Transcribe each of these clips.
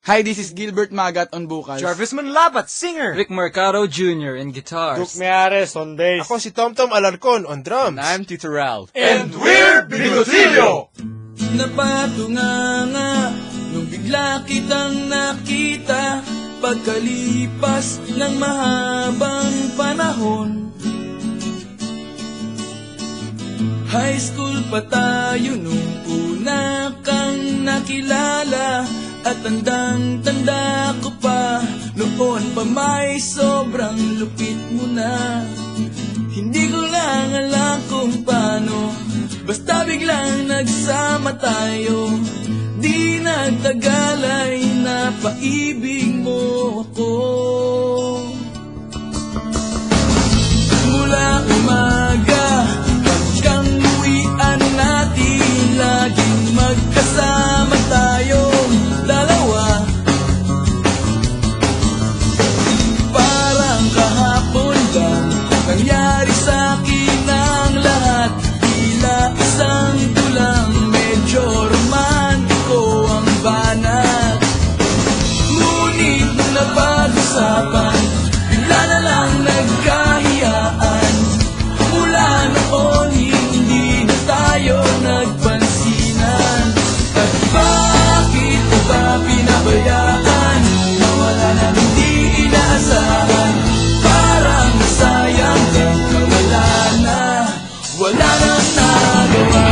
Hi, this is Gilbert Magat on vocals. Jarvis Manlabat, singer. Rick Mercado Jr. in guitars. Duke Meares on bass. Ako si Tomtom Alarcon on drums. I'm Tito Ral. And we're Bigotillo! Napatunganga nung bigla kitang nakita pagkalipas ng mahabang panahon. High school pa tayo nung una kang nakilala. At tandang-tanda ko pa, noon pa may sobrang lupit mo na. Hindi ko lang alam kung paano, basta biglang nagsama tayo. Di nagtagal ay napaibig mo ako. Mula umaga hanggang uwian natin, laging magkasama tayo. Dalawa, parang kahapon lang nangyari sa'kin ang lahat. Tila isang tulang, medyo romantiko ang banat. Ngunit nung napag-usapan, bigla na lang nagkahiyaan. Mula noon hindi na tayo nagpansinan. At bakit ba pinabayaan? Nawala na hindi inaasahan. Parang nasayang lang nawala na. Wala nang nagawa.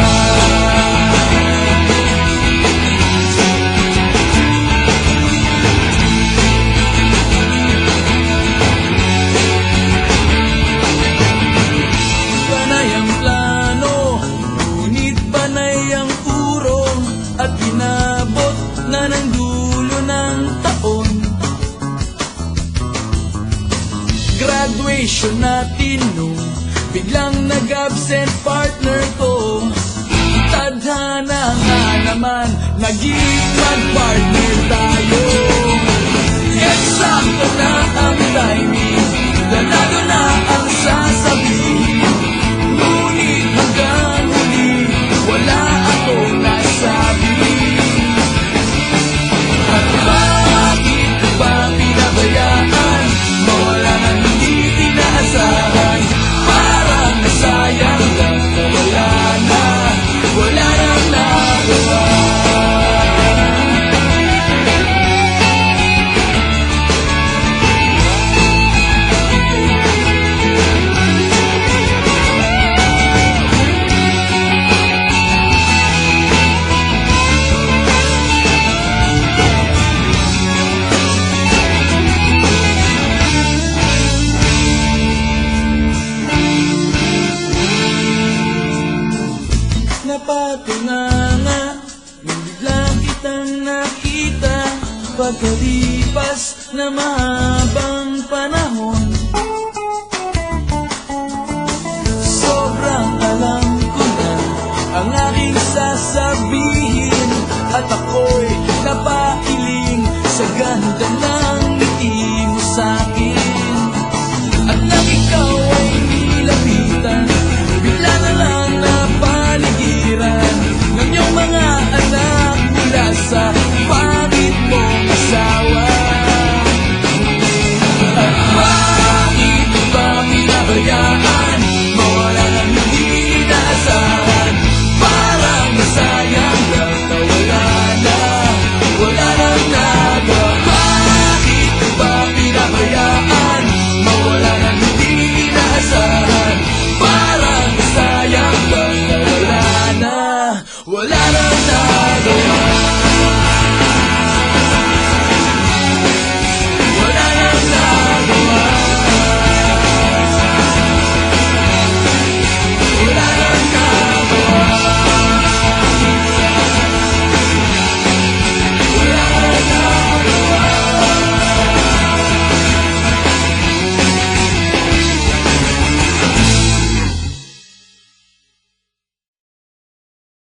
Panay ang plano, ngunit panay ang urong. At inabot na ng dulo ng taon. Graduation natin nung biglang nag-absent partner ko. Tadhana nga naman, naging mag-partner tayo. Eksakto na ang timing, ganado na ang sasabihin. Ngunit hanggang huli, wala akong nasabi. At bakit ba pinabayaan? Mawala na hindi inaasahan. Parang nasayang lang nawala na. Wala nang nagawa. Napatunganga nung bigla kitang nakita pagkalipas na mahabang panahon. Sobrang alam ko na ang aking sasabihin, at ako'y napailing sa ganda ng ngiti mo sa'kin. At nang ikaw ay nilapitan, bigla na lang napaligiran ng iyong mga anak mula sa pangit mong asawa.